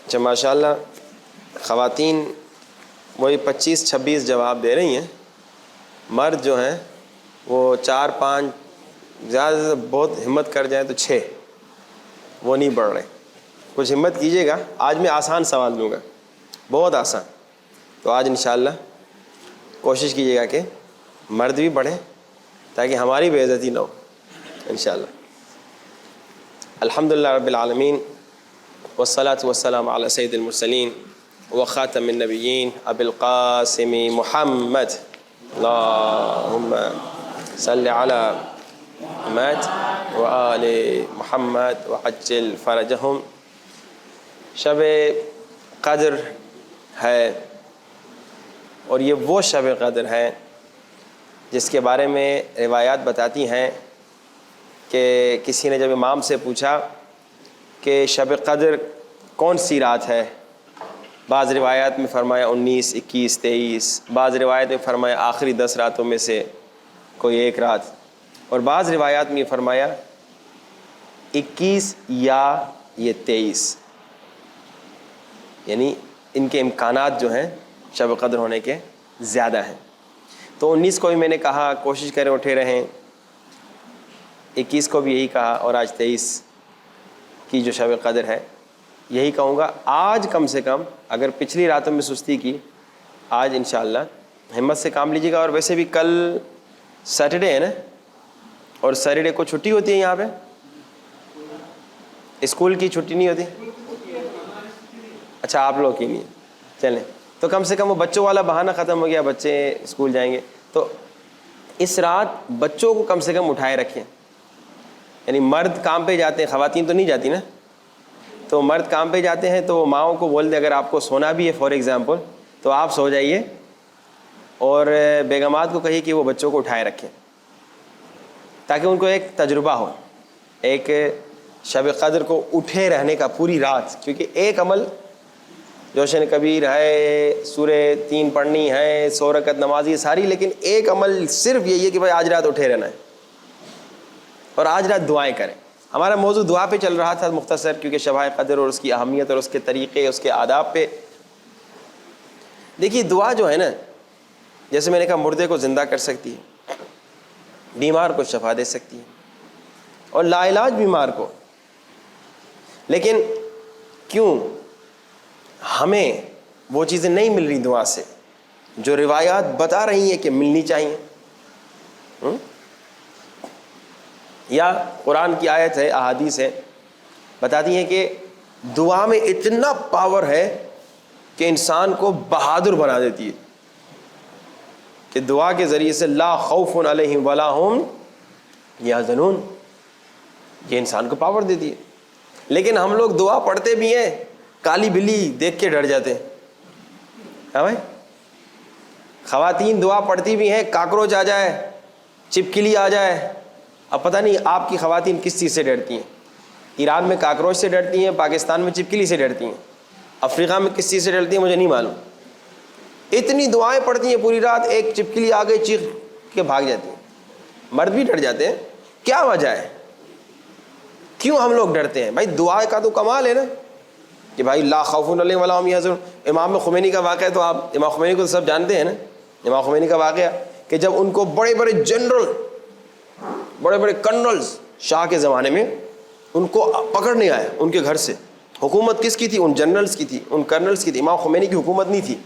اچھا ماشاء اللہ خواتین وہی 25-26 جواب دے رہی ہیں، مرد جو ہیں وہ 4-5 زیادہ سے بہت ہمت کر جائیں تو 6، وہ نہیں بڑھ رہے. کچھ ہمت کیجیے گا. آج میں آسان سوال دوں گا، بہت آسان. تو آج انشاءاللہ کوشش کیجیے گا کہ مرد بھی بڑھیں تاکہ ہماری بے عزتی نہ ہو انشاءاللہ. الحمدللہ رب العالمین والصلاة والسلام علی سید المرسلین وخاتم النبیین ابی القاسم محمد اللہم صلی علی محمد وآل محمد وعجل فرجہم. شب قدر ہے اور یہ وہ شب قدر ہے جس کے بارے میں روایات بتاتی ہیں کہ کسی نے جب امام سے پوچھا کہ شب قدر کون سی رات ہے، بعض روایات میں فرمایا 19، 21، 23، بعض روایت میں فرمایا آخری 10 راتوں میں سے کوئی ایک رات، اور بعض روایات میں فرمایا 21 یا یہ 23. یعنی ان کے امکانات جو ہیں شب قدر ہونے کے زیادہ ہیں. تو 19 کو بھی میں نے کہا کوشش کریں اٹھے رہیں، 21 کو بھی یہی کہا، اور آج 23 کی جو شب قدر ہے یہی کہوں گا. آج کم سے کم اگر پچھلی راتوں میں سستی کی، آج انشاءاللہ ہمت سے کام لیجیے گا. اور ویسے بھی کل سیٹرڈے ہے نا، اور سیٹرڈے کو چھٹی ہوتی ہے یہاں پہ، اسکول کی چھٹی نہیں ہوتی. اچھا آپ لوگ کی نہیں. چلیں تو کم سے کم وہ بچوں والا بہانہ ختم ہو گیا، بچے اسکول جائیں گے. تو اس رات بچوں کو کم سے کم اٹھائے رکھیں. یعنی مرد کام پہ جاتے ہیں، خواتین تو نہیں جاتی نا، تو مرد کام پہ جاتے ہیں تو ماؤں کو بول دیں اگر آپ کو سونا بھی ہے فار ایگزامپل تو آپ سو جائیے، اور بیگمات کو کہیے کہ وہ بچوں کو اٹھائے رکھیں تاکہ ان کو ایک تجربہ ہو، ایک شب قدر کو اٹھے رہنے کا پوری رات. کیونکہ ایک عمل جوشن کبیر ہے، سورہ 3 پڑھنی ہے، 100 رکعت نماز، یہ ساری، لیکن ایک عمل صرف یہی ہے کہ بھائی آج رات اٹھے رہنا ہے اور آج رات دعائیں کریں. ہمارا موضوع دعا پہ چل رہا تھا مختصر، کیونکہ شب قدر اور اس کی اہمیت اور اس کے طریقے، اس کے آداب پہ. دیکھیے دعا جو ہے نا، جیسے میں نے کہا مردے کو زندہ کر سکتی ہے، بیمار کو شفا دے سکتی ہے، اور لا علاج بیمار کو. لیکن کیوں ہمیں وہ چیزیں نہیں مل رہی دعا سے جو روایات بتا رہی ہیں کہ ملنی چاہیے؟ یا قرآن کی آیت ہے، احادیث ہے، بتاتی ہیں کہ دعا میں اتنا پاور ہے کہ انسان کو بہادر بنا دیتی ہے، کہ دعا کے ذریعے سے لا خوف علیہم ولا ہم یحزنون، یہ انسان کو پاور دیتی ہے. لیکن ہم لوگ دعا پڑھتے بھی ہیں، کالی بلی دیکھ کے ڈر جاتے ہیں. ہاں بھائی، خواتین دعا پڑھتی بھی ہیں، کاکروچ آ جائے، چپکلی آ جائے. اب پتہ نہیں آپ کی خواتین کس چیز سے ڈرتی ہیں. ایران میں کاکروچ سے ڈرتی ہیں، پاکستان میں چپکلی سے ڈرتی ہیں، افریقہ میں کس چیز سے ڈرتی ہیں مجھے نہیں معلوم. اتنی دعائیں پڑھتی ہیں پوری رات، ایک چپکلی آ گئی چیخ کے بھاگ جاتی ہیں. مرد بھی ڈر جاتے ہیں. کیا وجہ ہے؟ کیوں ہم لوگ ڈرتے ہیں؟ بھائی دعا کا تو کمال ہے نا کہ بھائی لا خوف علیہم ولا ہم یحزنون. امام خمینی کا واقعہ تو آپ امام خمینی کو تو سب جانتے ہیں نا. امام خمینی کا واقعہ کہ جب ان کو بڑے بڑے جنرل، بڑے بڑے کرنلز شاہ کے زمانے میں ان کو پکڑنے آئے ان کے گھر سے. حکومت کس کی تھی؟ ان جنرلز کی تھی، ان کرنلز کی تھی. امام خمینی کی حکومت نہیں تھی.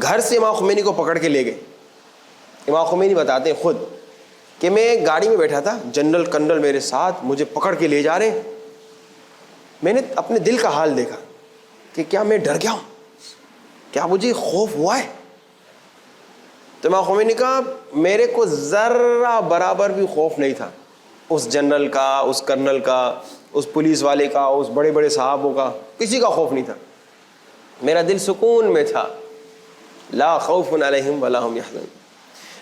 گھر سے امام خمینی کو پکڑ کے لے گئے. امام خمینی بتاتے ہیں خود کہ میں گاڑی میں بیٹھا تھا، جنرل کرنل میرے ساتھ، مجھے پکڑ کے لے جا رہے ہیں. میں نے اپنے دل کا حال دیکھا کہ کیا میں ڈر گیا ہوں، کیا مجھے خوف ہوا ہے؟ تو امام خمینی نے کہا میرے کو ذرہ برابر بھی خوف نہیں تھا اس جنرل کا، اس کرنل کا، اس پولیس والے کا، اس بڑے بڑے صحابوں کا، کسی کا خوف نہیں تھا. میرا دل سکون میں تھا. لا خوف علیہم ولا ہم یحزنون.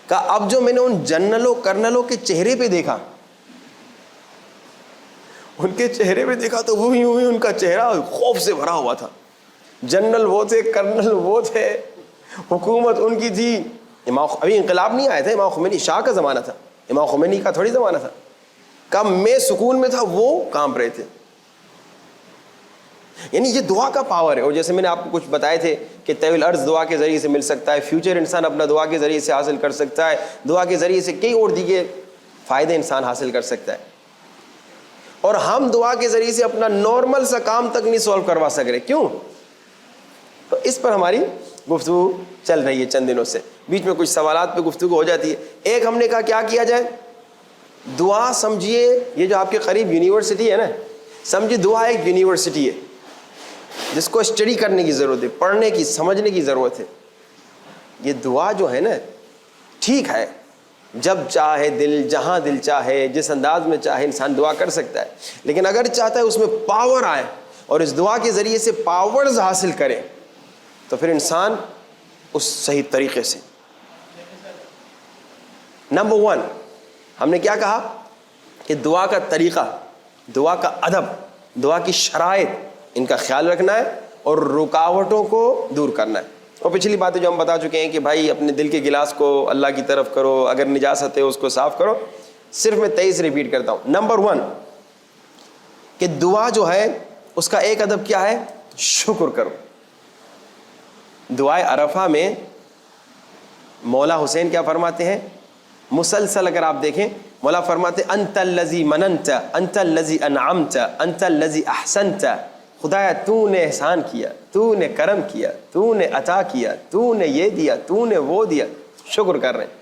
کہا اب جو میں نے ان جنرلوں کرنلوں کے چہرے پہ دیکھا، ان کے چہرے پہ دیکھا تو وہی ان کا چہرہ خوف سے بھرا ہوا تھا. جنرل وہ تھے، کرنل وہ تھے، حکومت ان کی تھی. ابھی انقلاب نہیں آیا تھا، امام خمینی شاہ کا زمانہ تھا، امام خمینی کا تھوڑی زمانہ تھا. کہا میں سکون میں تھا، وہ کانپ رہے تھے. یعنی یہ دعا کا پاور ہے. اور جیسے میں نے آپ کو کچھ بتائے تھے کہ طی الارض دعا کے ذریعے سے مل سکتا ہے, فیوچر انسان اپنا دعا کے ذریعے سے حاصل کر سکتا ہے, دعا کے ذریعے سے کئی اور دیگر فائدے انسان حاصل کر سکتا ہے. اور ہم دعا کے ذریعے سے اپنا نارمل سا کام تک نہیں سولو کروا سک رہے. کیوں؟ تو اس پر ہماری گفتگو چل رہی ہے چند دنوں سے. بیچ میں کچھ سوالات پہ گفتگو ہو جاتی ہے. ایک ہم نے کہا کیا کیا جائے, دعا سمجھیے یہ جو آپ کے قریب یونیورسٹی ہے نا, سمجھیے دعا ایک یونیورسٹی ہے جس کو اسٹڈی کرنے کی ضرورت ہے, پڑھنے کی, سمجھنے کی ضرورت ہے. یہ دعا جو ہے نا ٹھیک ہے, جب چاہے دل, جہاں دل چاہے, جس انداز میں چاہے انسان دعا کر سکتا ہے. لیکن اگر چاہتا ہے اس میں پاور آئے اور اس دعا کے ذریعے سے پاورز حاصل کرے تو پھر انسان اس صحیح طریقے سے. نمبر 1 ہم نے کیا کہا کہ دعا کا طریقہ, دعا کا ادب, دعا کی شرائط, ان کا خیال رکھنا ہے اور رکاوٹوں کو دور کرنا ہے. اور پچھلی باتیں جو ہم بتا چکے ہیں کہ بھائی اپنے دل کے گلاس کو اللہ کی طرف کرو, اگر نجاست ہے اس کو صاف کرو. صرف میں 23 ریپیٹ کرتا ہوں. نمبر 1 کہ دعا جو ہے اس کا ایک ادب کیا ہے, شکر کرو. دعائے عرفہ میں مولا حسین کیا فرماتے ہیں, مسلسل اگر آپ دیکھیں مولا فرماتے انت الذی مننت, انت الذی انعمت, انت الذی احسنت. خدایا تو نے احسان کیا, تو نے کرم کیا, تو نے عطا کیا, تو نے یہ دیا, تو نے وہ دیا. شکر کر رہے ہیں.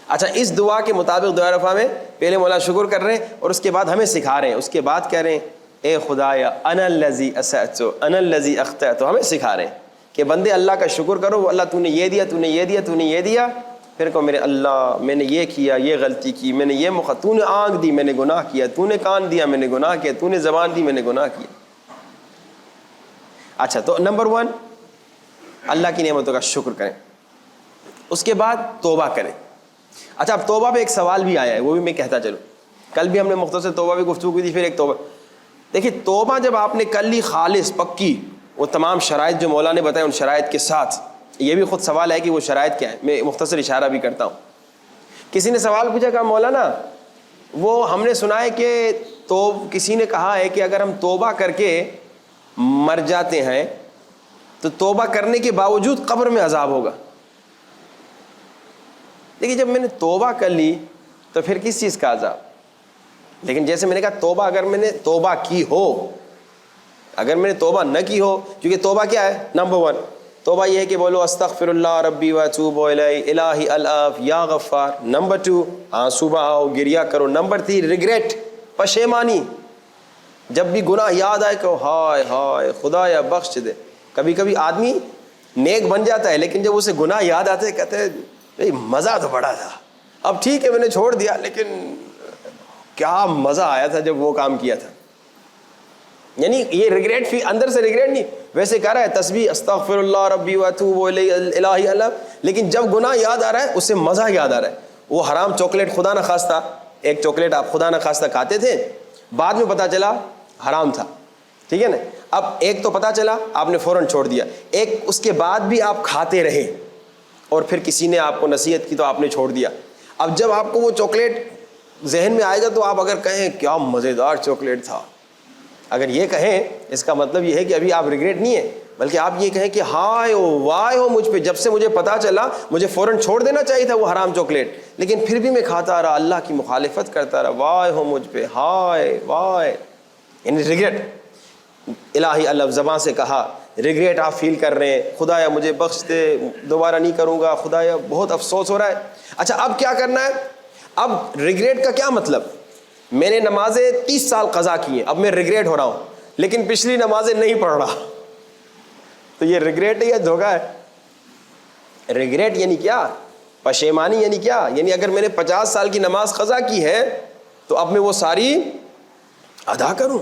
اچھا, اس دعا کے مطابق دعا عرفہ میں پہلے مولا شکر کر رہے ہیں اور اس کے بعد ہمیں سکھا رہے ہیں. اس کے بعد کہہ رہے ہیں اے خدایا انا الذی اسأت, انا الذی اخطأت. ہمیں سکھا رہے ہیں کہ بندے اللہ کا شکر کرو. وہ اللہ تو نے یہ دیا, تو نے یہ دیا, تو نے یہ دیا. پھر کہو میرے اللہ میں نے یہ کیا, یہ غلطی کی, میں نے یہ تو نے آنکھ دی, میں نے گناہ کیا, تو نے کان دیا, میں نے گناہ کیا, تو نے زبان دی, میں نے گناہ کیا. اچھا, تو نمبر 1 اللہ کی نعمتوں کا شکر کریں. اس کے بعد توبہ کریں. اچھا, اب توبہ پہ ایک سوال بھی آیا ہے, وہ بھی میں کہتا چلوں. کل بھی ہم نے مختصر توبہ پہ گفتگو کی تھی, پھر ایک توبہ. دیکھیے توبہ جب آپ نے کر لی خالص پکی, وہ تمام شرائط جو مولا نے بتائے ان شرائط کے ساتھ, یہ بھی خود سوال ہے کہ وہ شرائط کیا ہے, میں مختصر اشارہ بھی کرتا ہوں. کسی نے سوال پوچھا کہ مولانا وہ ہم نے سنا ہے کہ تو کسی نے کہا ہے کہ اگر ہم توبہ کر کے مر جاتے ہیں تو توبہ کرنے کے باوجود قبر میں عذاب ہوگا. دیکھیے جب میں نے توبہ کر لی تو پھر کس چیز کا عذاب. لیکن جیسے میں نے کہا توبہ اگر میں نے توبہ کی ہو, اگر میں نے توبہ نہ کی ہو, کیونکہ توبہ کیا ہے, نمبر 1 توبہ یہ ہے کہ بولو استغفر اللہ ربی واتوب الیہ الہی العف یا غفار. نمبر 2 آنسو بہاؤ, گریا کرو. نمبر 3 ریگریٹ, پشیمانی. جب بھی گناہ یاد آئے کہ ہائے ہائے خدایا بخش دے. کبھی کبھی آدمی نیک بن جاتا ہے لیکن جب اسے گناہ یاد آتے ہیں کہتے ہیں مزہ تو بڑا تھا, اب ٹھیک ہے میں نے چھوڑ دیا لیکن کیا مزہ آیا تھا جب وہ کام کیا تھا. یعنی یہ ریگریٹ فی اندر سے ریگریٹ نہیں, ویسے کہہ رہا ہے تسبیح استغفر اللہ ربی واتوب الیہ الہی العف, لیکن جب گناہ یاد آ رہا ہے اس سے مزہ یاد آ رہا ہے. وہ حرام چاکلیٹ خدا نخواستہ, ایک چاکلیٹ آپ خدا نخواستہ کھاتے تھے, بعد میں پتہ چلا حرام تھا, ٹھیک ہے نا. اب ایک تو پتہ چلا آپ نے فوراً چھوڑ دیا, ایک اس کے بعد بھی آپ کھاتے رہے اور پھر کسی نے آپ کو نصیحت کی تو آپ نے چھوڑ دیا. اب جب آپ کو وہ چاکلیٹ ذہن میں آئے گا تو آپ اگر کہیں کیا مزیدار چاکلیٹ تھا, اگر یہ کہیں اس کا مطلب یہ ہے کہ ابھی آپ ریگریٹ نہیں ہے, بلکہ آپ یہ کہیں کہ ہائے او وائے ہو مجھ پہ, جب سے مجھے پتا چلا مجھے فوراً چھوڑ دینا چاہیے تھا وہ حرام چاکلیٹ, لیکن پھر بھی میں کھاتا رہا, اللہ کی مخالفت کرتا رہا, وائے ہو مجھ پہ, ہائے وائے. یعنی ریگریٹ الہی اللہ زبان سے کہا, ریگریٹ آپ فیل کر رہے ہیں, خدایا مجھے بخش دے, دوبارہ نہیں کروں گا, خدایا بہت افسوس ہو رہا ہے. اچھا اب کیا کرنا ہے, اب ریگریٹ کا کیا مطلب, میں نے نمازیں 30 سال قضا کی ہیں, اب میں ریگریٹ ہو رہا ہوں لیکن پچھلی نمازیں نہیں پڑھ رہا, تو یہ ریگریٹ ہے یا دھوکہ ہے. ریگریٹ یعنی کیا, پشیمانی یعنی کیا, یعنی اگر میں نے 50 سال کی نماز قضا کی ہے تو اب میں وہ ساری ادا کروں,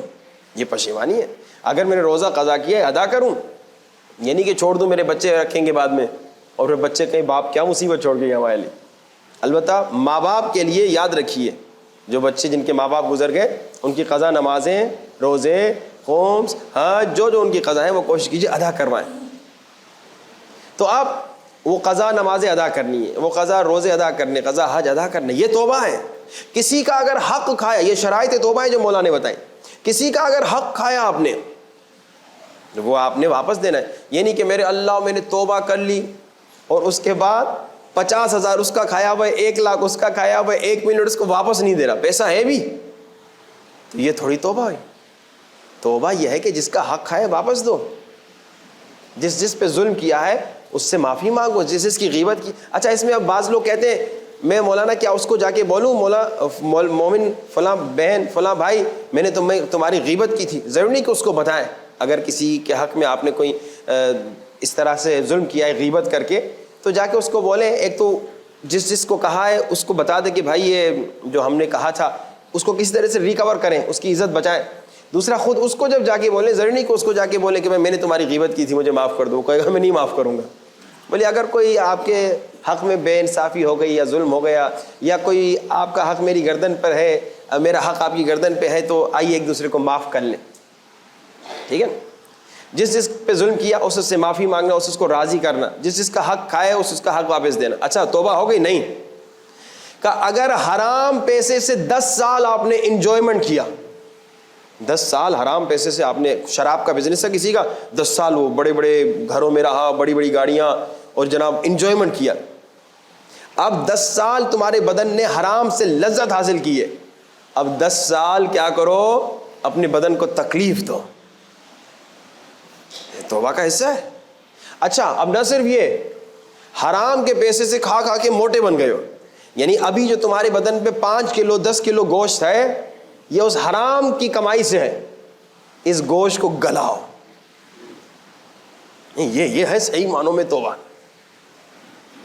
یہ پشیمانی ہے. اگر میں نے روزہ قضا کیا ہے ادا کروں, یعنی کہ چھوڑ دوں میرے بچے رکھیں گے بعد میں, اور پھر بچے کہیں باپ کیا مصیبت چھوڑ گئی ہمارے لیے. البتہ ماں باپ کے لیے یاد رکھیے, جو بچے جن کے ماں باپ گزر گئے ان کی قضا نمازیں, روزے, خمس, حج, جو ان کی قضا ہیں وہ کوشش کیجیے ادا کروائیں. تو آپ وہ قضا نمازیں ادا کرنی ہے, وہ قضا روزے ادا کرنے, قضا حج ادا کرنے, یہ توبہ ہے. کسی کا اگر حق کھایا, یہ شرائط توبہ ہے جو مولا نے بتائی, کسی کا اگر حق کھایا آپ نے وہ آپ نے واپس دینا ہے. یہ نہیں کہ میرے اللہ میں نے توبہ کر لی اور اس کے بعد 50,000 اس کا کھایا ہوا ہے, 1,00,000 اس کا کھایا ہوا ہے, 1 ملین اس کو واپس نہیں دے رہا, پیسہ ہے بھی, تو یہ تھوڑی توبہ ہے. توبہ یہ ہے کہ جس کا حق کھائے واپس دو, جس پہ ظلم کیا ہے اس سے معافی مانگو, جس کی غیبت کی. اچھا اس میں اب بعض لوگ کہتے ہیں میں مولانا کیا اس کو جا کے بولوں مومن فلاں بہن فلاں بھائی میں نے تمہاری غیبت کی تھی. ضروری نہیں کہ اس کو بتائیں. اگر کسی کے حق میں آپ نے کوئی اس طرح سے ظلم کیا ہے غیبت کر کے, تو جا کے اس کو بولیں. ایک تو جس کو کہا ہے اس کو بتا دیں کہ بھائی یہ جو ہم نے کہا تھا اس کو کسی طرح سے ریکور کریں, اس کی عزت بچائیں. دوسرا خود اس کو جب جا کے بولیں, ضروری نہیں کہ اس کو جا کے بولیں کہ میں نے تمہاری غیبت کی تھی مجھے معاف کر دو, کہے گا میں نہیں معاف کروں گا. بولے اگر کوئی آپ کے حق میں بے انصافی ہو گئی یا ظلم ہو گیا یا کوئی آپ کا حق میری گردن پر ہے میرا حق آپ کی گردن پہ ہے, تو آئیے ایک دوسرے کو معاف کر لیں. ٹھیک ہے, جس پہ ظلم کیا اس سے معافی مانگنا, اس کو راضی کرنا, جس کا حق کھائے اس کا حق واپس دینا. اچھا توبہ ہو گئی؟ نہیں. کہ اگر حرام پیسے سے 10 سال آپ نے انجوائمنٹ کیا, 10 سال حرام پیسے سے آپ نے, شراب کا بزنس ہے کسی کا, 10 سال وہ بڑے بڑے گھروں میں رہا, بڑی بڑی گاڑیاں اور جناب انجوائمنٹ کیا. اب 10 سال تمہارے بدن نے حرام سے لذت حاصل کی ہے, اب 10 سال کیا کرو, اپنے بدن کو تکلیف دو. توبہ کا حصہ ہے. اچھا اب نہ صرف یہ, حرام کے پیسے سے کھا کھا کے موٹے بن گئے ہو, یعنی ابھی جو تمہارے بدن پہ 5 کلو 10 کلو گوشت ہے یہ اس حرام کی کمائی سے ہے, اس گوشت کو گلاؤ. یہ ہے صحیح معنوں میں توبہ,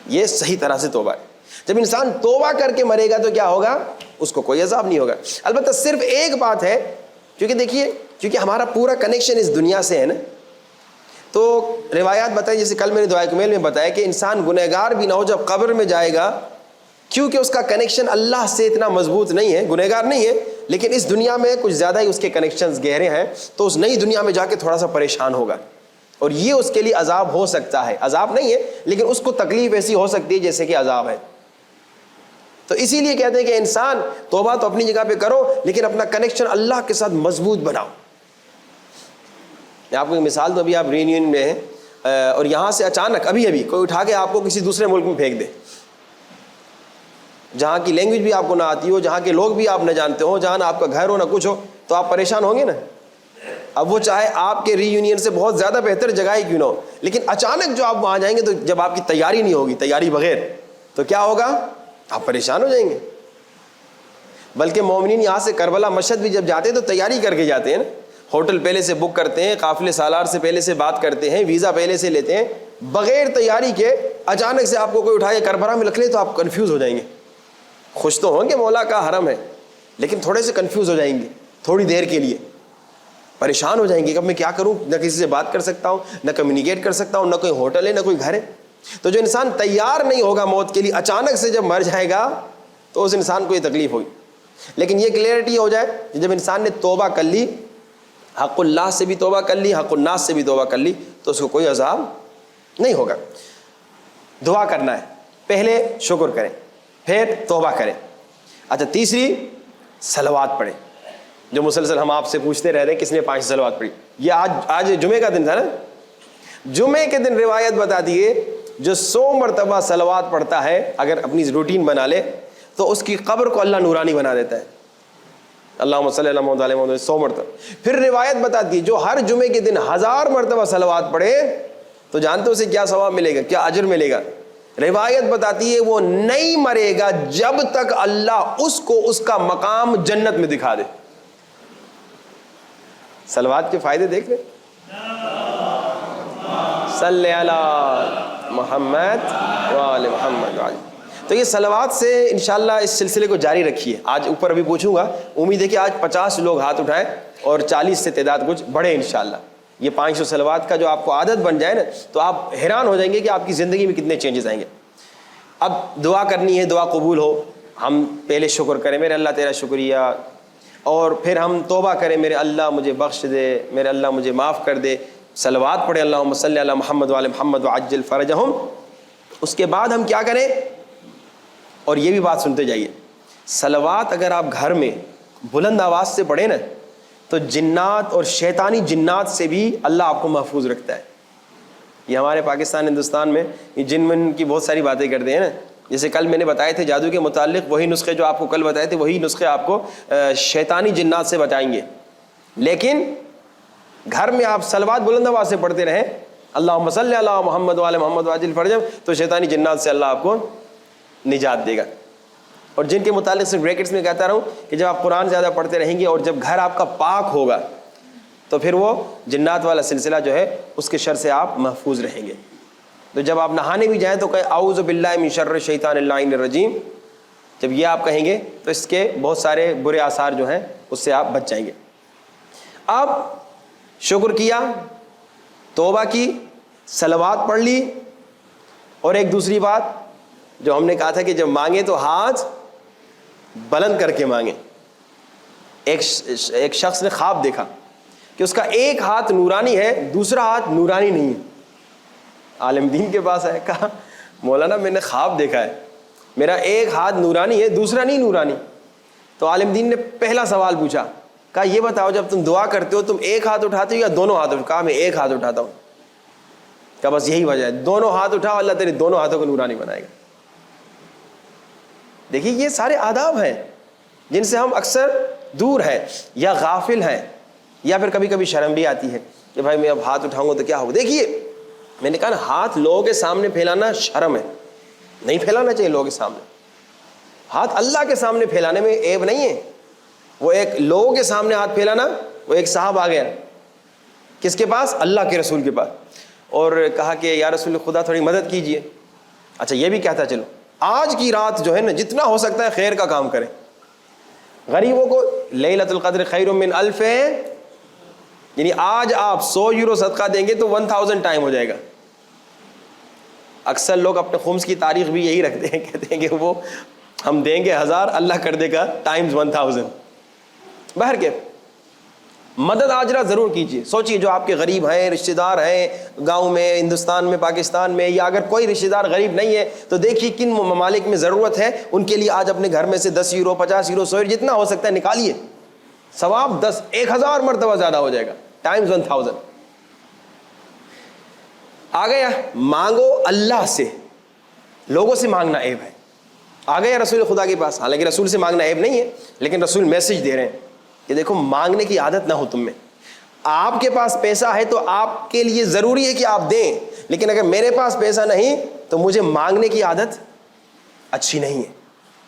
یہ صحیح طرح سے توبہ ہے. جب انسان توبہ کر کے مرے گا تو کیا ہوگا, اس کو کوئی عذاب نہیں ہوگا. البتہ صرف ایک بات ہے, کیونکہ دیکھیے کیونکہ ہمارا پورا کنیکشن اس دنیا سے ہے نا, تو روایات بتائی جیسے کل میں نے دعائے کمیل میں بتایا کہ انسان گنہگار بھی نہ ہو جب قبر میں جائے گا, کیونکہ اس کا کنیکشن اللہ سے اتنا مضبوط نہیں ہے. گنہگار نہیں ہے لیکن اس دنیا میں کچھ زیادہ ہی اس کے کنیکشنز گہرے ہیں, تو اس نئی دنیا میں جا کے تھوڑا سا پریشان ہوگا, اور یہ اس کے لیے عذاب ہو سکتا ہے. عذاب نہیں ہے لیکن اس کو تکلیف ایسی ہو سکتی ہے جیسے کہ عذاب ہے. تو اسی لیے کہتے ہیں کہ انسان توبہ تو اپنی جگہ پہ کرو لیکن اپنا کنیکشن اللہ کے ساتھ مضبوط بناؤ. میں آپ کو ایک مثال دوں, ابھی آپ ریونین میں ہیں اور یہاں سے اچانک ابھی کوئی اٹھا کے آپ کو کسی دوسرے ملک میں پھینک دے, جہاں کی لینگویج بھی آپ کو نہ آتی ہو, جہاں کے لوگ بھی آپ نہ جانتے ہو, جہاں نہ آپ کا گھر ہو نہ کچھ ہو, تو آپ پریشان ہوں گے نا. اب وہ چاہے آپ کے ری یونین سے بہت زیادہ بہتر جگہ ہی کیوں نہ ہو, لیکن اچانک جو آپ وہاں جائیں گے تو جب آپ کی تیاری نہیں ہوگی, تیاری بغیر, تو کیا ہوگا, آپ پریشان ہو جائیں گے. بلکہ مومنین یہاں سے کربلا مشہد بھی جب جاتے ہیں تو تیاری کر کے جاتے ہیں نا, ہوٹل پہلے سے بک کرتے ہیں, قافلے سالار سے پہلے سے بات کرتے ہیں, ویزا پہلے سے لیتے ہیں. بغیر تیاری کے اچانک سے آپ کو کوئی اٹھائے کربلا میں رکھ لے تو آپ کنفیوز ہو جائیں گے. خوش تو ہوں گے مولا کا حرم ہے, لیکن تھوڑے سے کنفیوز ہو جائیں گے, تھوڑی دیر کے لیے پریشان ہو جائیں گے کہ اب میں کیا کروں, نہ کسی سے بات کر سکتا ہوں, نہ کمیونیکیٹ کر سکتا ہوں, نہ کوئی ہوٹل ہے نہ کوئی گھر ہے. تو جو انسان تیار نہیں ہوگا موت کے لیے, اچانک سے جب مر جائے گا تو اس انسان کو یہ تکلیف ہوگی. لیکن یہ کلیئرٹی ہو جائے کہ جب انسان نے توبہ کر لی, حق اللہ سے بھی توبہ کر لی, حق الناس سے بھی توبہ کر لی, تو اس کو کوئی عذاب نہیں ہوگا. دعا کرنا ہے, پہلے شکر کریں پھر توبہ کریں. اچھا تیسری, صلوات پڑھیں. جو مسلسل ہم آپ سے پوچھتے رہ رہے ہیں کس نے 5 صلوات پڑھی, یہ آج جمعے کا دن تھا نا, جمعے کے دن روایت بتا دیے جو 100 مرتبہ صلوات پڑھتا ہے اگر اپنی روٹین بنا لے تو اس کی قبر کو اللہ نورانی بنا دیتا ہے. اللہم صلی اللہ علیہ وسلم 100 مرتبہ. پھر روایت بتاتی ہے جو ہر جمعے کے دن 1000 مرتبہ صلوات پڑھے تو جانتے اسے کیا ثواب ملے گا, کیا اجر ملے گا. روایت بتاتی ہے وہ نہیں مرے گا جب تک اللہ اس کو اس کا مقام جنت میں دکھا دے. صلوات کے فائدے دیکھ لیں, صلی علی محمد وآل محمد وآل. تو یہ صلوات سے انشاءاللہ اس سلسلے کو جاری رکھیے. آج اوپر ابھی پوچھوں گا, امید ہے کہ آج 50 لوگ ہاتھ اٹھائیں اور 40 سے تعداد کچھ بڑھے انشاءاللہ. یہ 500 صلوات کا جو آپ کو عادت بن جائے نا تو آپ حیران ہو جائیں گے کہ آپ کی زندگی میں کتنے چینجز آئیں گے. اب دعا کرنی ہے, دعا قبول ہو, ہم پہلے شکر کریں میرے اللہ تیرا شکریہ, اور پھر ہم توبہ کریں میرے اللہ مجھے بخش دے, میرے اللہ مجھے معاف کر دے. صلوات پڑھیں اللہم صلی علی محمد وعلی محمد وعجل فرجہم. اس کے بعد ہم کیا کریں, اور یہ بھی بات سنتے جائیے, صلوات اگر آپ گھر میں بلند آواز سے پڑھیں نا تو جنات اور شیطانی جنات سے بھی اللہ آپ کو محفوظ رکھتا ہے. یہ ہمارے پاکستان ہندوستان میں یہ جن من کی بہت ساری باتیں کرتے ہیں نا. جیسے کل میں نے بتائے تھے جادو کے متعلق وہی نسخے جو آپ کو کل بتائے تھے, وہی نسخے آپ کو شیطانی جنات سے بچائیں گے. لیکن گھر میں آپ صلوات بلند آواز سے پڑھتے رہیں, اللہم صلی علی محمد وعلی محمد وعجل فرجم, تو شیطانی جنات سے اللہ آپ کو نجات دے گا. اور جن کے متعلق صرف بریکٹس میں کہتا رہوں کہ جب آپ قرآن زیادہ پڑھتے رہیں گے اور جب گھر آپ کا پاک ہوگا تو پھر وہ جنات والا سلسلہ جو ہے اس کے شر سے آپ محفوظ رہیں گے. تو جب آپ نہانے بھی جائیں تو کہیں اعوذ باللہ من شر الشیطان اللعین الرجیم, جب یہ آپ کہیں گے تو اس کے بہت سارے برے آثار جو ہیں اس سے آپ بچ جائیں گے. اب شکر کیا, توبہ کی, صلوات پڑھ لی, اور ایک دوسری بات جو ہم نے کہا تھا کہ جب مانگیں تو ہاتھ بلند کر کے مانگیں. ایک شخص نے خواب دیکھا کہ اس کا ایک ہاتھ نورانی ہے, دوسرا ہاتھ نورانی نہیں ہے. عالم دین کے پاس آیا, کہا مولانا میں نے خواب دیکھا ہے, میرا ایک ہاتھ نورانی ہے دوسرا نہیں نورانی. تو عالم دین نے پہلا سوال پوچھا, کہا یہ بتاؤ جب تم دعا کرتے ہو تم ایک ہاتھ اٹھاتے ہو یا دونوں ہاتھ؟ کہا میں ایک ہاتھ اٹھاتا ہوں. کہا بس یہی وجہ ہے, دونوں ہاتھ اٹھاؤ اللہ تیرے دونوں ہاتھوں کو نورانی بنائے گا. دیکھیے یہ سارے آداب ہیں جن سے ہم اکثر دور ہیں یا غافل ہیں, یا پھر کبھی کبھی شرم بھی آتی ہے کہ بھائی میں اب ہاتھ اٹھاؤں گا تو کیا ہوگا. دیکھیے میں نے کہا نا, ہاتھ لوگوں کے سامنے پھیلانا شرم ہے, نہیں پھیلانا چاہیے لوگوں کے سامنے. ہاتھ اللہ کے سامنے پھیلانے میں عیب نہیں ہے. وہ ایک لوگوں کے سامنے ہاتھ پھیلانا, وہ ایک صاحب آ گیا کس کے پاس؟ اللہ کے رسول کے پاس, اور کہا کہ یا رسول خدا تھوڑی مدد کیجئے. اچھا یہ بھی کہتا چلو آج کی رات جو ہے نا جتنا ہو سکتا ہے خیر کا کام کریں, غریبوں کو لیلۃ القدر خیر من الف, یعنی آج آپ 100 یورو صدقہ دیں گے تو 1000 ٹائم ہو جائے گا. اکثر لوگ اپنے خمس کی تاریخ بھی یہی رکھتے ہیں, کہتے ہیں کہ وہ ہم دیں گے 1000 اللہ کر دے گا ٹائمز 1000. بہر کے مدد آجرا ضرور کیجیے. سوچیے جو آپ کے غریب ہیں, رشتہ دار ہیں گاؤں میں, ہندوستان میں, پاکستان میں, یا اگر کوئی رشتہ دار غریب نہیں ہے تو دیکھیے کن ممالک میں ضرورت ہے, ان کے لیے آج اپنے گھر میں سے 10 یورو 50 یورو 100 یورو جتنا ہو سکتا ہے نکالیے. ثواب 10,000 مرتبہ زیادہ ہو جائے گا, ٹائمز 1000. آ گیا مانگو اللہ سے, لوگوں سے مانگنا عیب ہے. آ گیا رسول خدا کے پاس, حالانکہ رسول سے مانگنا عیب نہیں ہے, لیکن رسول میسج دے رہے ہیں کہ دیکھو مانگنے کی عادت نہ ہو تم میں. آپ کے پاس پیسہ ہے تو آپ کے لیے ضروری ہے کہ آپ دیں, لیکن اگر میرے پاس پیسہ نہیں تو مجھے مانگنے کی عادت اچھی نہیں ہے.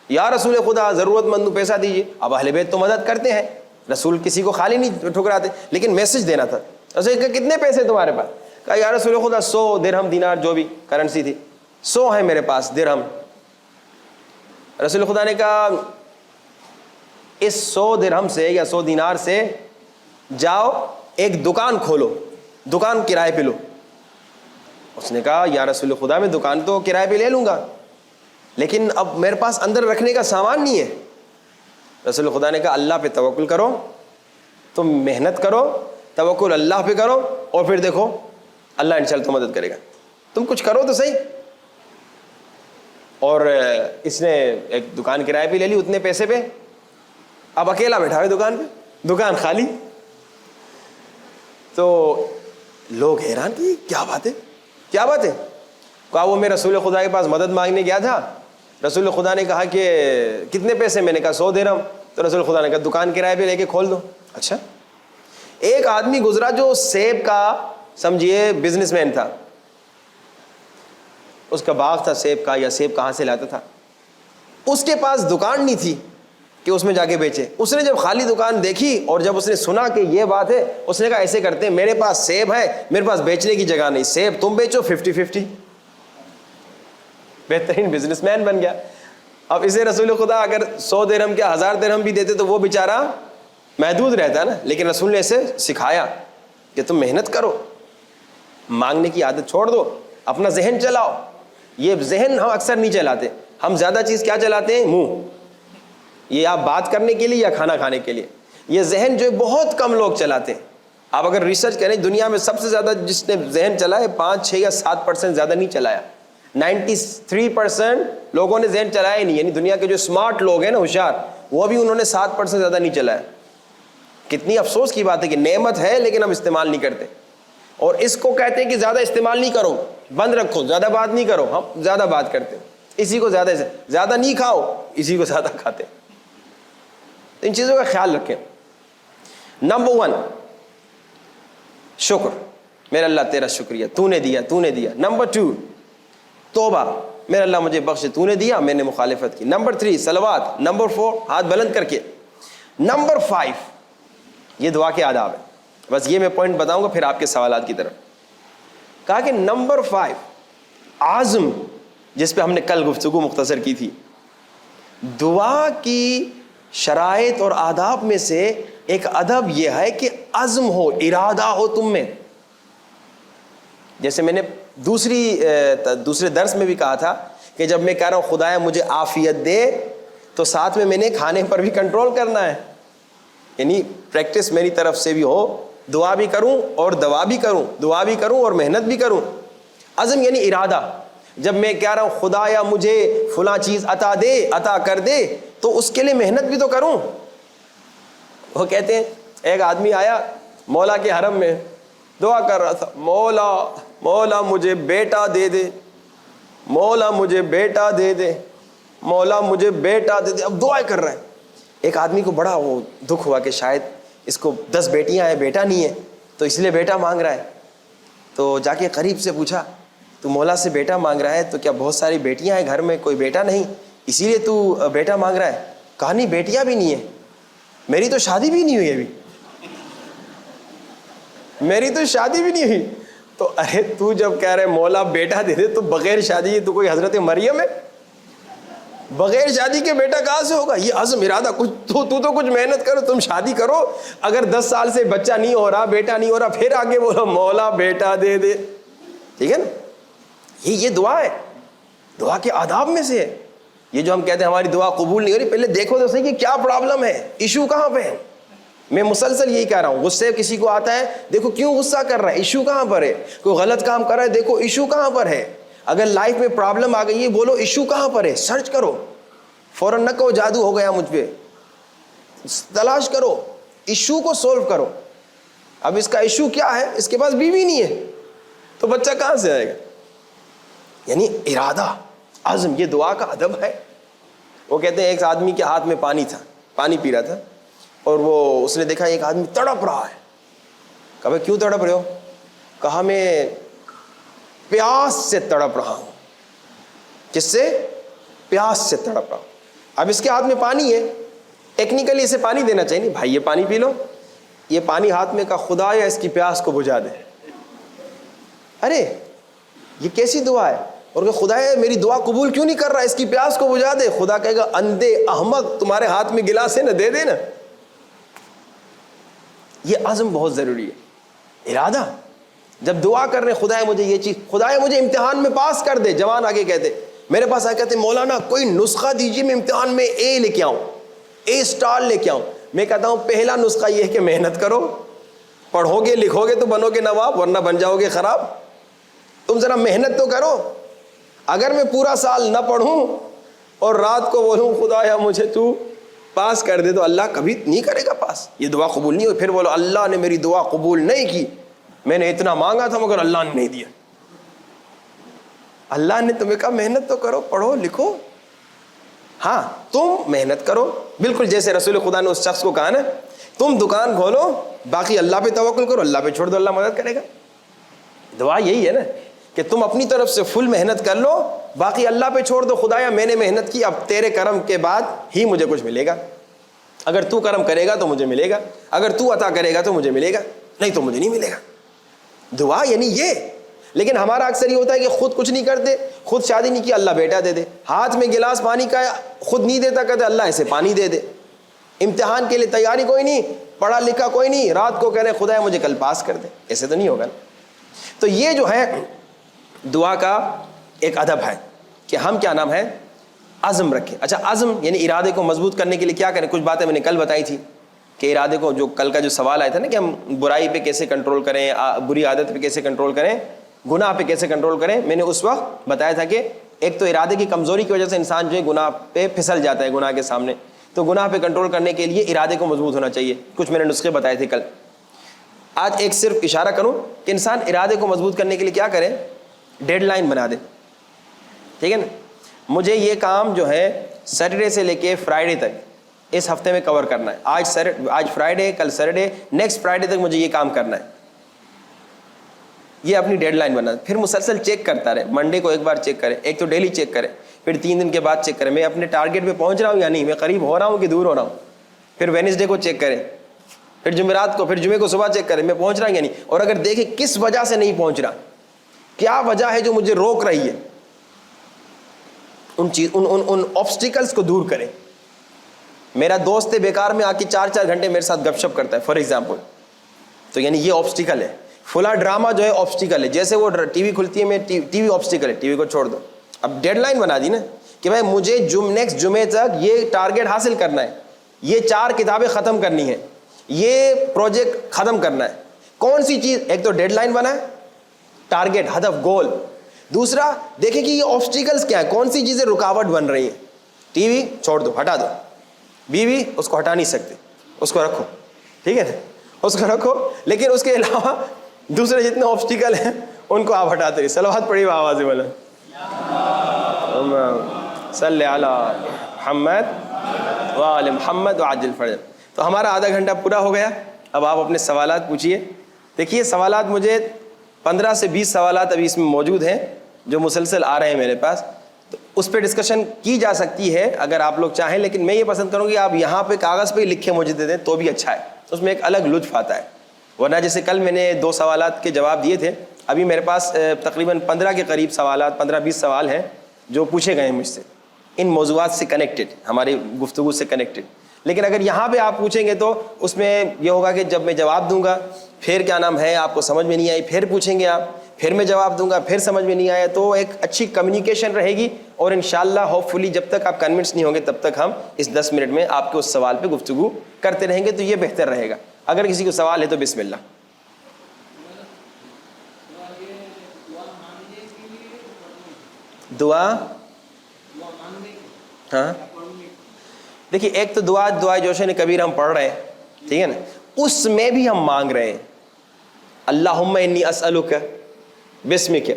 یا رسول خدا ضرورت مند کو پیسہ دیجیے. اب اہل بیت تو مدد کرتے ہیں, رسول کسی کو خالی نہیں ٹھکراتے, لیکن میسج دینا تھا. رسول کہ کتنے پیسے تمہارے پاس؟ کہا یا رسول خدا 100 درہم دینار جو بھی کرنسی تھی 100 ہے میرے پاس درہم. رسول خدا نے کہا اس 100 درہم سے یا 100 دینار سے جاؤ ایک دکان کھولو, دکان کرائے پہ لو. اس نے کہا یا رسول خدا میں دکان تو کرائے پہ لے لوں گا, لیکن اب میرے پاس اندر رکھنے کا سامان نہیں ہے. رسول خدا نے کہا اللہ پہ توکل کرو, تم محنت کرو, توکل اللہ پہ کرو, اور پھر دیکھو اللہ انشاءاللہ تو مدد کرے گا. تم کچھ کرو تو صحیح. اور اس نے ایک دکان کرائے پہ لے لی اتنے پیسے پہ. اب اکیلا بیٹھا ہوئے دکان پہ, دکان خالی. تو لوگ حیران کہ کیا بات ہے, کیا بات ہے. کہا وہ میں رسول خدا کے پاس مدد مانگنے گیا تھا, رسول خدا نے کہا کہ کتنے پیسے؟ میں نے کہا 100 درہم. تو رسول خدا نے کہا دکان کرائے پہ لے کے کھول دو. اچھا. ایک آدمی گزرا جو سیب کا سمجھیے بزنس مین تھا, اس کا باغ تھا سیب کا, یا سیب کہاں سے لاتا تھا. اس کے پاس دکان نہیں تھی کہ اس میں جا کے بیچے. اس نے جب خالی دکان دیکھی اور جب اس نے سنا کہ یہ بات ہے, اس نے کہا ایسے کرتے ہیں, میرے پاس سیب ہے, میرے پاس بیچنے کی جگہ نہیں, سیب تم بیچو 50-50. بہترین بزنس مین بن گیا. اب اسے رسول خدا اگر 100 درہم کیا 1000 درہم بھی دیتے تو وہ بیچارہ محدود رہتا ہے نا, لیکن رسول نے اسے سکھایا کہ تم محنت کرو, مانگنے کی عادت چھوڑ دو, اپنا ذہن چلاؤ. یہ ذہن ہم اکثر نہیں چلاتے, ہم زیادہ چیز کیا چلاتے ہیں؟ منہ. یہ آپ بات کرنے کے لیے یا کھانا کھانے کے لیے. یہ ذہن جو بہت کم لوگ چلاتے ہیں. آپ اگر ریسرچ کریں دنیا میں سب سے زیادہ جس نے ذہن چلایا 5-6 یا 7%, زیادہ نہیں چلایا. 93% لوگوں نے ذہن چلایا ہی نہیں. یعنی دنیا کے جو اسمارٹ لوگ ہیں نا, ہوشیار, وہ بھی انہوں نے 7% زیادہ نہیں چلایا. کتنی افسوس کی بات ہے کہ نعمت ہے لیکن ہم استعمال نہیں کرتے. اور اس کو کہتے ہیں کہ زیادہ استعمال نہیں کرو, بند رکھو, زیادہ بات نہیں کرو. ہم زیادہ بات کرتے ہیں, اسی کو زیادہ نہیں کھاؤ, اسی کو زیادہ کھاتے. تو ان چیزوں کا خیال رکھیں. نمبر 1 شکر, میرا اللہ تیرا شکریہ, تو نے دیا. نمبر 2 توبہ, میرا اللہ مجھے بخش, تو نے دیا, میں نے مخالفت کی. نمبر 3 صلوات. نمبر 4 ہاتھ بلند کر کے. نمبر 5 یہ دعا کے آداب ہے. بس یہ میں پوائنٹ بتاؤں گا پھر آپ کے سوالات کی طرف. کہا کہ نمبر 5 عزم, جس پہ ہم نے کل گفتگو مختصر کی تھی. دعا کی شرائط اور آداب میں سے ایک ادب یہ ہے کہ عزم ہو, ارادہ ہو تم میں. جیسے میں نے دوسرے درس میں بھی کہا تھا کہ جب میں کہہ رہا ہوں خدایا مجھے عافیت دے, تو ساتھ میں نے کھانے پر بھی کنٹرول کرنا ہے. یعنی پریکٹس میری طرف سے بھی ہو, دعا بھی کروں اور دوا بھی کروں, دعا بھی کروں اور محنت بھی کروں. عزم یعنی ارادہ. جب میں کہہ رہا ہوں خدایا مجھے فلاں چیز عطا کر دے, تو اس کے لیے محنت بھی تو کروں. وہ کہتے ہیں ایک آدمی آیا مولا کے حرم میں, دعا کر رہا تھا, مولا مجھے بیٹا دے دے, مولا مجھے بیٹا دے دے, مولا مجھے بیٹا دے دے. اب دعا کر رہا ہے. ایک آدمی کو بڑا وہ دکھ ہوا کہ شاید اس کو 10 بیٹیاں ہیں, بیٹا نہیں ہے, تو اس لیے بیٹا مانگ رہا ہے. تو جا کے قریب سے پوچھا, تو مولا سے بیٹا مانگ رہا ہے تو کیا بہت ساری بیٹیاں ہیں گھر میں, کوئی بیٹا نہیں, اسی لیے تو بیٹا مانگ رہا ہے؟ کہا نہیں, بیٹیاں بھی نہیں ہیں, میری تو شادی بھی نہیں ہوئی ابھی, میری تو شادی بھی نہیں ہوئی. تو ارے تو جب کہہ رہے مولا بیٹا دے دے, تو بغیر شادی تو کوئی حضرت مریم ہے, بغیر شادی کے بیٹا کہاں سے ہوگا؟ یہ عزم ارادہ. کچھ تو کچھ محنت کرو, تم شادی کرو. اگر 10 سال سے بچہ نہیں ہو رہا, بیٹا نہیں ہو رہا, پھر آگے بولو مولا بیٹا دے دے. ٹھیک ہے نا, یہ دعا ہے, دعا کے آداب میں سے ہے. یہ جو ہم کہتے ہیں ہماری دعا قبول نہیں ہو رہی, پہلے دیکھو تو صحیح کہ کیا پرابلم ہے, ایشو کہاں پہ ہے. میں مسلسل یہی کہہ رہا ہوں, غصے کسی کو آتا ہے, دیکھو کیوں غصہ کر رہا ہے, ایشو کہاں پر ہے. کوئی غلط کام کر رہا ہے, دیکھو ایشو کہاں پر ہے. اگر لائف میں پرابلم آ گئی ہے, بولو ایشو کہاں پر ہے, سرچ کرو. فوراً نہ کہو جادو ہو گیا مجھ پہ, تلاش کرو, ایشو کو سولو کرو. اب اس کا ایشو کیا ہے, اس کے پاس بیوی نہیں ہے, تو بچہ کہاں سے آئے گا. یعنی ارادہ, عزم, یہ دعا کا ادب ہے. وہ کہتے ہیں ایک آدمی کے ہاتھ میں پانی تھا, پانی پی رہا تھا, اور وہ اس نے دیکھا ایک آدمی تڑپ رہا ہے. کہا کیوں تڑپ رہے ہو؟ کہا میں پیاس سے تڑپ رہا ہوں. کس سے؟ پیاس سے تڑپ رہا ہوں. اب اس کے ہاتھ میں پانی ہے, ٹیکنیکلی اسے پانی دینا چاہیے, نہیں بھائی یہ پانی پی لو. یہ پانی ہاتھ میں کا, خدا یا اس کی پیاس کو بجھا دے. ارے یہ کیسی دعا ہے؟ اور کہ خدا میری دعا قبول کیوں نہیں کر رہا, اس کی پیاس کو بجھا دے. خدا کہے گا اندھے احمق, تمہارے ہاتھ میں گلاس ہے نا, دے دے نا. یہ عزم بہت ضروری ہے, ارادہ. جب دعا کر رہے خدا مجھے یہ چیز, خدا مجھے امتحان میں پاس کر دے. جوان آگے کہتے میرے پاس آ کہتے مولانا کوئی نسخہ دیجیے, میں امتحان میں اے لے کے آؤں, اے اسٹار لے کے آؤں. میں کہتا ہوں پہلا نسخہ یہ ہے کہ محنت کرو, پڑھو گے لکھو گے تو بنو گے نواب, ورنہ بن جاؤ گے خراب. تم ذرا محنت تو کرو. اگر میں پورا سال نہ پڑھوں اور رات کو بولوں خدایا مجھے تو پاس کر دے, تو اللہ کبھی نہیں کرے گا پاس, یہ دعا قبول نہیں ہوئی. پھر بولو اللہ نے میری دعا قبول نہیں کی, میں نے اتنا مانگا تھا مگر اللہ نے نہیں دیا. اللہ نے تمہیں کہا محنت تو کرو, پڑھو لکھو. ہاں تم محنت کرو, بالکل جیسے رسول خدا نے اس شخص کو کہا نا, تم دکان کھولو, باقی اللہ پہ توکل کرو, اللہ پہ چھوڑ دو, اللہ مدد کرے گا. دعا یہی ہے نا کہ تم اپنی طرف سے فل محنت کر لو, باقی اللہ پہ چھوڑ دو. خدایا میں نے محنت کی, اب تیرے کرم کے بعد ہی مجھے کچھ ملے گا. اگر تو کرم کرے گا تو مجھے ملے گا, اگر تو عطا کرے گا تو مجھے ملے گا, نہیں تو مجھے نہیں ملے گا. دعا یعنی یہ. لیکن ہمارا اکثر یہ ہوتا ہے کہ خود کچھ نہیں کرتے, خود شادی نہیں کی, اللہ بیٹا دے دے. ہاتھ میں گلاس پانی کا خود نہیں دیتا, کہتے اللہ اسے پانی دے دے. امتحان کے لیے تیاری کوئی نہیں, پڑھا لکھا کوئی نہیں, رات کو کہہ رہے خدا مجھے کل پاس کر دے. ایسے تو نہیں ہوگا نا. تو یہ جو ہے دعا کا ایک ادب ہے کہ ہم کیا نام ہے, عزم رکھیں. اچھا عزم یعنی ارادے کو مضبوط کرنے کے لیے کیا کریں. کچھ باتیں میں نے کل بتائی تھی کہ ارادے کو, جو کل کا جو سوال آیا تھا نا کہ ہم برائی پہ کیسے کنٹرول کریں, بری عادت پہ کیسے کنٹرول کریں, گناہ پہ کیسے کنٹرول کریں. میں نے اس وقت بتایا تھا کہ ایک تو ارادے کی کمزوری کی وجہ سے انسان جو ہے گناہ پہ پھسل جاتا ہے, گناہ کے سامنے. تو گناہ پہ کنٹرول کرنے کے لیے ارادے کو مضبوط ہونا چاہیے. کچھ میں نے نسخے بتائے تھے کل. آج ایک صرف اشارہ کروں کہ انسان ارادے کو مضبوط کرنے کے لیے کیا کرے, ڈیڈ لائن بنا دے. ٹھیک ہے نا, مجھے یہ کام جو ہے سیٹرڈے سے لے کے فرائیڈے تک اس ہفتے میں کور کرنا ہے. آج فرائیڈے, کل سیٹرڈے, نیکسٹ فرائیڈے تک مجھے یہ کام کرنا ہے. یہ اپنی ڈیڈ لائن بنا, پھر مسلسل چیک کرتا رہے. منڈے کو ایک بار چیک کرے, ایک تو ڈیلی چیک کرے, پھر 3 دن کے بعد چیک کرے میں اپنے ٹارگیٹ پہ پہنچ رہا ہوں یا نہیں, میں قریب ہو رہا ہوں کہ دور ہو رہا ہوں. پھر وینسڈے کو چیک کرے, پھر جمعرات کو, پھر جمعے کو صبح چیک کرے میں پہنچ رہا ہوں یا نہیں. اور اگر دیکھیں کس وجہ سے نہیں پہنچ رہا, کیا وجہ ہے جو مجھے روک رہی ہے, ان آبسٹیکلس کو دور کریں. میرا دوست بیکار میں آ کے 4 گھنٹے میرے ساتھ گپ شپ کرتا ہے فار ایگزامپل, تو یعنی یہ آبسٹیکل ہے. فلاں ڈرامہ جو ہے آبسٹیکل ہے, جیسے وہ ٹی وی کھلتی ہے میں ٹی وی آبسٹیکل ہے, ٹی وی کو چھوڑ دو. اب ڈیڈ لائن بنا دی نا کہ بھائی مجھے نیکسٹ جمعے تک یہ ٹارگیٹ حاصل کرنا ہے, یہ 4 کتابیں ختم کرنی ہے, یہ پروجیکٹ ختم کرنا ہے. کون سی چیز, ایک تو ڈیڈ لائن بنا ہے, ٹارگیٹ, ہدف, گول. دوسرا دیکھیں کہ یہ آبسٹیکلس کیا ہے, کون سی چیزیں رکاوٹ بن رہی ہیں. ٹی وی چھوڑ دو, ہٹا دو. بیوی اس کو ہٹا نہیں سکتے, اس کو رکھو, ٹھیک ہے نا, اس کو رکھو, لیکن اس کے علاوہ دوسرے جتنے آبسٹیکل ہیں ان کو آپ ہٹاتے رہیے. صلوات پڑھیے آواز والا, صلی علی محمد وآل محمد وعجل فرج. تو ہمارا آدھا گھنٹہ پورا ہو گیا. اب آپ اپنے سوالات پوچھیے. دیکھیے سوالات, مجھے 15 سے 20 سوالات ابھی اس میں موجود ہیں جو مسلسل آ رہے ہیں میرے پاس, تو اس پہ ڈسکشن کی جا سکتی ہے اگر آپ لوگ چاہیں, لیکن میں یہ پسند کروں گی آپ یہاں پہ کاغذ پہ ہی لکھ کے مجھے دے دیں تو بھی اچھا ہے, اس میں ایک الگ لطف آتا ہے. ورنہ جیسے کل میں نے 2 سوالات کے جواب دیے تھے, ابھی میرے پاس تقریباً 15 کے قریب سوالات, 15-20 سوال ہیں جو پوچھے گئے ہیں مجھ سے ان موضوعات سے کنیکٹڈ, ہماری گفتگو سے کنیکٹڈ. لیکن اگر یہاں پہ آپ پوچھیں گے تو اس میں یہ ہوگا کہ جب میں جواب دوں گا پھر کیا نام ہے آپ کو سمجھ میں نہیں آئی, پھر پوچھیں گے آپ, پھر میں جواب دوں گا, پھر سمجھ میں نہیں آیا, تو ایک اچھی کمیونیکیشن رہے گی. اور انشاءاللہ ہوپ فلی جب تک آپ کنونس نہیں ہوں گے تب تک ہم اس 10 منٹ میں آپ کے اس سوال پہ گفتگو کرتے رہیں گے, تو یہ بہتر رہے گا. اگر کسی کو سوال ہے تو بسم اللہ. دعا, ہاں دیکھیے ایک تو دعا جوشن کبیر ہم پڑھ رہے ہیں, ٹھیک ہے نا, اس میں بھی ہم مانگ رہے ہیں اللہم انی اسألک بسمک,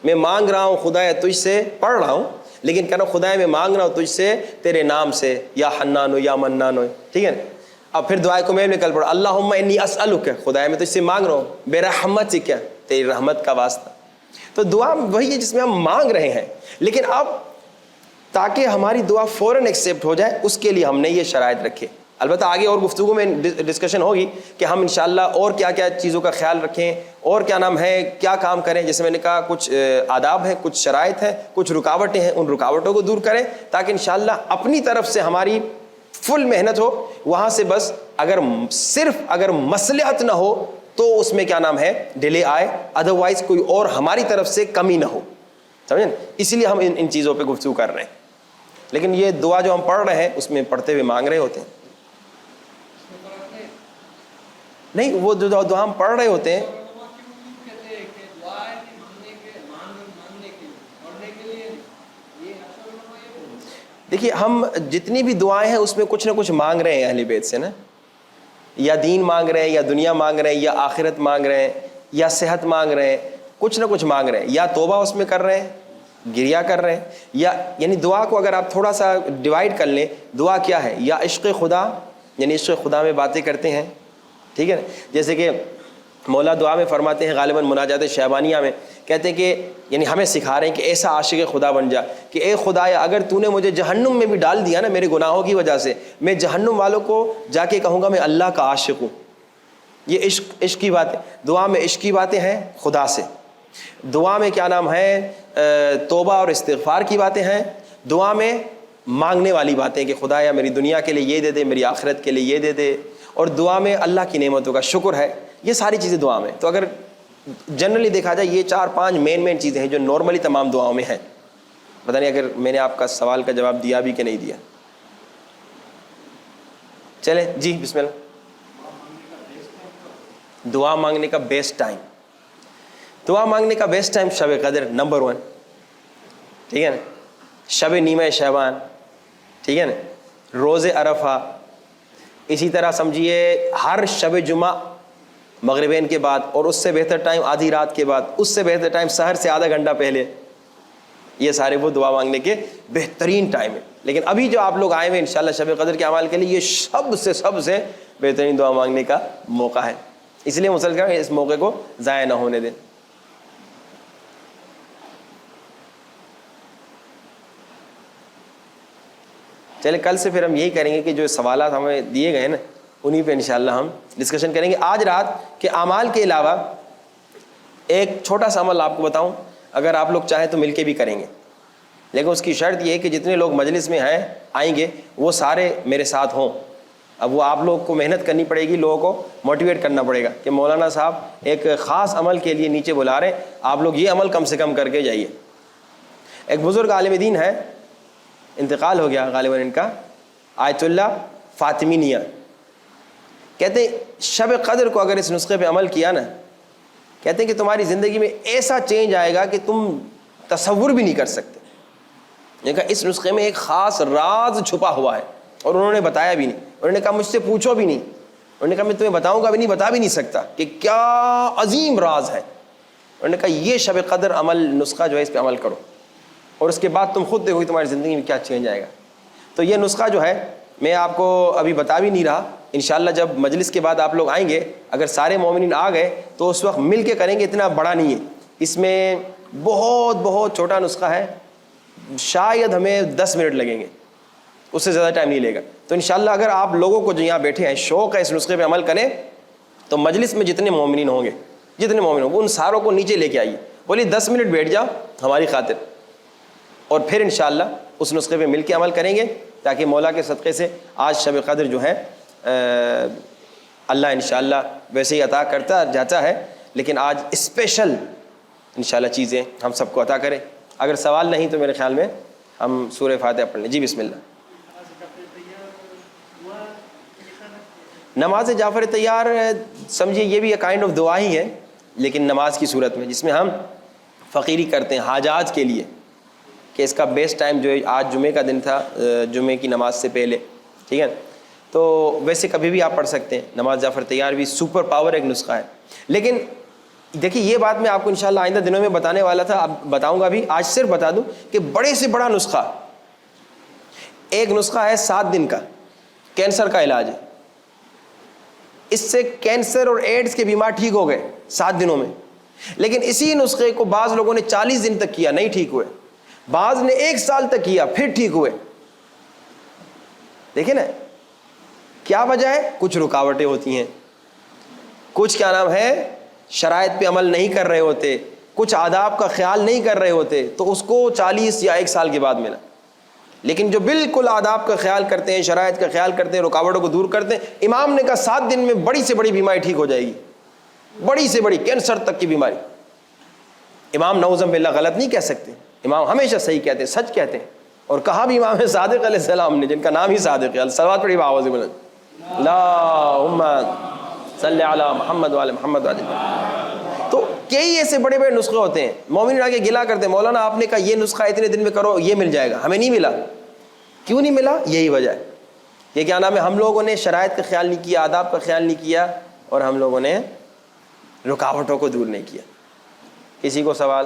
میں مانگ رہا ہوں خدایا تجھ سے, پڑھ رہا ہوں لیکن کہنا خدایا میں مانگ رہا ہوں تجھ سے تیرے نام سے, یا حنان ہو یا منان ہو, ٹھیک ہے نا. اب پھر دعائے کو میں نکل پڑا, اللہم انی اسألک, خدایا میں تجھ سے مانگ رہا ہوں برحمتک, تیری رحمت کا واسطہ. تو دعا وہی ہے جس میں ہم مانگ رہے ہیں, لیکن اب تاکہ ہماری دعا فوراً ایکسیپٹ ہو جائے اس کے لیے ہم نے یہ شرائط رکھے. البتہ آگے اور گفتگو میں ڈسکشن ہوگی کہ ہم انشاءاللہ اور کیا کیا چیزوں کا خیال رکھیں اور کیا نام ہے کیا کام کریں. جیسے میں نے کہا کچھ آداب ہیں, کچھ شرائط ہیں, کچھ رکاوٹیں ہیں, ان رکاوٹوں کو دور کریں تاکہ انشاءاللہ اپنی طرف سے ہماری فل محنت ہو. وہاں سے بس اگر مصلحت نہ ہو تو اس میں کیا نام ہے ڈیلے آئے, ادروائز کوئی اور ہماری طرف سے کمی نہ ہو, سمجھیں. اسی لیے ہم ان چیزوں پہ گفتگو کر رہے ہیں. لیکن یہ دعا جو ہم پڑھ رہے ہیں اس میں پڑھتے ہوئے مانگ رہے ہوتے ہیں, نہیں وہ جو دعا ہم پڑھ رہے ہوتے ہیں دیکھیے ہم جتنی بھی دعائیں ہیں اس میں کچھ نہ کچھ مانگ رہے ہیں اہل بیت سے نا, یا دین مانگ رہے ہیں, یا دنیا مانگ رہے ہیں, یا آخرت مانگ رہے ہیں, یا صحت مانگ رہے ہیں, کچھ نہ کچھ مانگ رہے ہیں, یا توبہ اس میں کر رہے ہیں, گریا کر رہے ہیں, یا یعنی دعا کو اگر آپ تھوڑا سا ڈیوائڈ کر لیں, دعا کیا ہے, یا عشق خدا یعنی عشق خدا میں باتیں کرتے ہیں, ٹھیک ہے نا. جیسے کہ مولا دعا میں فرماتے ہیں غالباً مناجات شہبانیہ میں, کہتے ہیں کہ یعنی ہمیں سکھا رہے ہیں کہ ایسا عاشق خدا بن جا کہ اے خدایا اگر تو نے مجھے جہنم میں بھی ڈال دیا نا میرے گناہوں کی وجہ سے, میں جہنم والوں کو جا کے کہوں گا میں اللہ کا عاشق ہوں. یہ عشق کی باتیں, دعا میں عشق کی باتیں ہیں خدا سے. دعا میں کیا نام ہے توبہ اور استغفار کی باتیں ہیں. دعا میں مانگنے والی باتیں کہ خدایا میری دنیا کے لیے یہ دے دے, میری آخرت کے لیے یہ دے دے. اور دعا میں اللہ کی نعمتوں کا شکر ہے. یہ ساری چیزیں دعا میں. تو اگر جنرلی دیکھا جائے یہ 4-5 مین چیزیں ہیں جو نارملی تمام دعاؤں میں ہیں. پتہ نہیں اگر میں نے آپ کا سوال کا جواب دیا بھی کہ نہیں دیا. چلیں جی بسم اللہ. دعا مانگنے کا بیسٹ ٹائم, دعا مانگنے کا بیسٹ ٹائم شب قدر نمبر 1, ٹھیک ہے نا. شب نیمہ شعبان, ٹھیک ہے نا. روز عرفہ، اسی طرح سمجھیے ہر شب جمعہ مغربین کے بعد، اور اس سے بہتر ٹائم آدھی رات کے بعد، اس سے بہتر ٹائم سحر سے آدھا گھنٹہ پہلے. یہ سارے وہ دعا مانگنے کے بہترین ٹائم ہے. لیکن ابھی جو آپ لوگ آئے ہوئے انشاءاللہ شب قدر کے اعمال کے لیے، یہ سب سے بہترین دعا مانگنے کا موقع ہے. اس لیے مسلمان اس موقع کو ضائع نہ ہونے دیں. چلے کل سے پھر ہم یہی کریں گے کہ جو سوالات ہمیں دیے گئے ہیں نا انہی پہ انشاءاللہ ہم ڈسکشن کریں گے. آج رات کے اعمال کے علاوہ ایک چھوٹا سا عمل آپ کو بتاؤں، اگر آپ لوگ چاہیں تو مل کے بھی کریں گے، لیکن اس کی شرط یہ ہے کہ جتنے لوگ مجلس میں ہیں آئیں گے وہ سارے میرے ساتھ ہوں. اب وہ آپ لوگوں کو محنت کرنی پڑے گی، لوگوں کو موٹیویٹ کرنا پڑے گا کہ مولانا صاحب ایک خاص عمل کے لیے نیچے بلا رہے ہیں، آپ لوگ یہ عمل کم سے کم کر کے جائیے. ایک بزرگ عالم دین ہے، انتقال ہو گیا غالباً ان کا، آیت اللہ فاطمی نیہ، کہتے ہیں شب قدر کو اگر اس نسخے پہ عمل کیا نا، کہتے ہیں کہ تمہاری زندگی میں ایسا چینج آئے گا کہ تم تصور بھی نہیں کر سکتے. دیکھا اس نسخے میں ایک خاص راز چھپا ہوا ہے، اور انہوں نے بتایا بھی نہیں. انہوں نے کہا مجھ سے پوچھو بھی نہیں، انہوں نے کہا میں تمہیں بتاؤں گا بھی نہیں، بتا بھی نہیں سکتا کہ کیا عظیم راز ہے. انہوں نے کہا یہ شب قدر عمل نسخہ جو ہے اس پہ عمل کرو، اور اس کے بعد تم خود دیکھو کہ تمہاری زندگی میں کیا چینج آئے گا. تو یہ نسخہ جو ہے میں آپ کو ابھی بتا بھی نہیں رہا، انشاءاللہ جب مجلس کے بعد آپ لوگ آئیں گے، اگر سارے مومنین آ گئے تو اس وقت مل کے کریں گے. اتنا بڑا نہیں ہے، اس میں بہت چھوٹا نسخہ ہے، شاید ہمیں 10 منٹ لگیں گے، اس سے زیادہ ٹائم نہیں لے گا. تو انشاءاللہ اگر آپ لوگوں کو جو یہاں بیٹھے ہیں شوق ہے اس نسخے پہ عمل کریں، تو مجلس میں جتنے مومنین ہوں گے ان ساروں کو نیچے لے کے آئیے. بولیے 10 منٹ بیٹھ جاؤ ہماری خاطر، اور پھر انشاءاللہ اس نسخے پہ مل کے عمل کریں گے، تاکہ مولا کے صدقے سے آج شب قدر جو ہے اللہ انشاءاللہ ویسے ہی عطا کرتا جاتا ہے، لیکن آج اسپیشل انشاءاللہ چیزیں ہم سب کو عطا کرے. اگر سوال نہیں تو میرے خیال میں ہم سورہ فاتحہ پڑھ لیں. جی بسم اللہ. نماز جعفر تیار سمجھیے یہ بھی کائنڈ آف دعا ہی ہے، لیکن نماز کی صورت میں، جس میں ہم فقیری کرتے ہیں حاجات کے لیے، کہ اس کا بیسٹ ٹائم جو ہے آج جمعے کا دن تھا، جمعے کی نماز سے پہلے، ٹھیک ہے. تو ویسے کبھی بھی آپ پڑھ سکتے ہیں. نماز جعفر تیار بھی سپر پاور ایک نسخہ ہے. لیکن دیکھیے یہ بات میں آپ کو انشاءاللہ آئندہ دنوں میں بتانے والا تھا، اب بتاؤں گا بھی. آج صرف بتا دوں کہ بڑے سے بڑا نسخہ، ایک نسخہ ہے 7 دن کا، کینسر کا علاج ہے. اس سے کینسر اور ایڈز کے بیمار ٹھیک ہو گئے 7 دنوں میں. لیکن اسی نسخے کو بعض لوگوں نے 40 دن تک کیا، نہیں ٹھیک ہوئے. بعض نے 1 سال تک کیا، پھر ٹھیک ہوئے. دیکھیں نا کیا وجہ ہے؟ کچھ رکاوٹیں ہوتی ہیں، کچھ کیا نام ہے شرائط پہ عمل نہیں کر رہے ہوتے، کچھ آداب کا خیال نہیں کر رہے ہوتے، تو اس کو 40 یا 1 سال کے بعد ملا. لیکن جو بالکل آداب کا خیال کرتے ہیں، شرائط کا خیال کرتے ہیں، رکاوٹوں کو دور کرتے ہیں، امام نے کہا 7 دن میں بڑی سے بڑی بیماری ٹھیک ہو جائے گی، بڑی سے بڑی کینسر تک کی بیماری. امام نعوذ باللہ غلط نہیں کہہ سکتے، امام ہمیشہ صحیح کہتے ہیں، سچ کہتے ہیں. اور کہا بھی امام صادق علیہ السلام نے، جن کا نام ہی صادق ہے. صلوات پڑھی بآواز بلند، اللہم صلی علی محمد وعلی محمد وعلی محمد. تو کئی ایسے بڑے بڑے نسخے ہوتے ہیں. مومن آگے گلا کرتے ہیں مولانا آپ نے کہا یہ نسخہ اتنے دن میں کرو یہ مل جائے گا، ہمیں نہیں ملا. کیوں نہیں ملا؟ یہی وجہ ہے، یہ کیا نام ہے ہم لوگوں نے شرائط کا خیال نہیں کیا، آداب کا خیال نہیں کیا، اور ہم لوگوں نے رکاوٹوں کو دور نہیں کیا. کسی کو سوال؟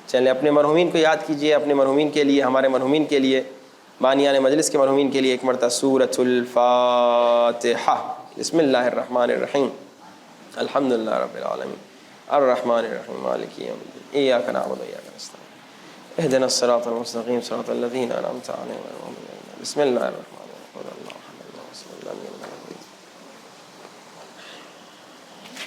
چلیں اپنے مرحومین کو یاد کیجئے، اپنے مرحومین کے لیے، ہمارے مرحومین کے لیے، بانیان مجلس کے مرحومین کے لیے ایک مرتبہ سورۃ الفاتحہ. بسم اللہ الرحمن الرحیم. الحمدللہ رب العالمین الرحمن الرحیم مالک یوم الدین ایاک نعبد و ایاک نستعین اهدنا الصراط المستقیم صراط الذین انعمت علیہم غیر المغضوب علیہم. بسم اللہ الرحمن